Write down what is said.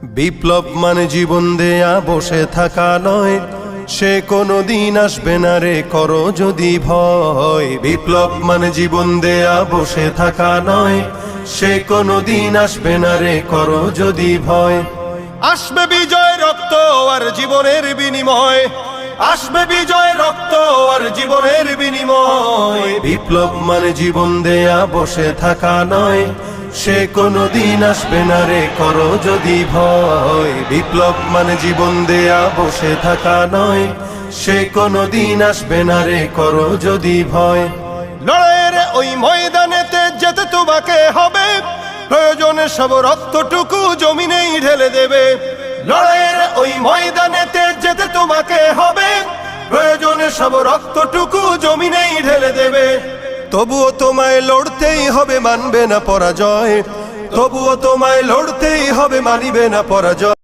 বিপ্লব মানে জীবন দেয়া বসে থাকা নয়, সে কোনোদিন আসবে না রে করো যদি ভয়। বিপ্লব মানে জীবন দেয়া বসে থাকা নয়, সে কোনোদিন আসবে না রে করো যদি ভয়। আসবে বিজয় রক্ত আর জীবনের বিনিময়, আসবে বিজয় রক্ত আর জীবনের বিনিময়। বিপ্লব মানে জীবন দেয়া বসে থাকা নয়, সে কোনোদিন আসবে না রে করো যদি ভয়। বিপ্লব মানে জীবন দেয়া বসে থাকা নয়, সে কোনোদিন আসবে না রে করো যদি ভয়। লড়াইয়ের ওই ময়দানেতে যেতে তোমাকে হবে, প্রয়োজনে সব রক্তটুকু জমিনেই ঢেলে দেবে। লড়াইয়ের ওই ময়দানেতে যেতে তোমাকে হবে, প্রয়োজনে সব রক্তটুকু জমিনেই ঢেলে দেবে। তবুও তোমায় লড়তেই হবে, মানবে না পরাজয়। তবুও তোমায় লড়তেই হবে, মানিবে না পরাজয়।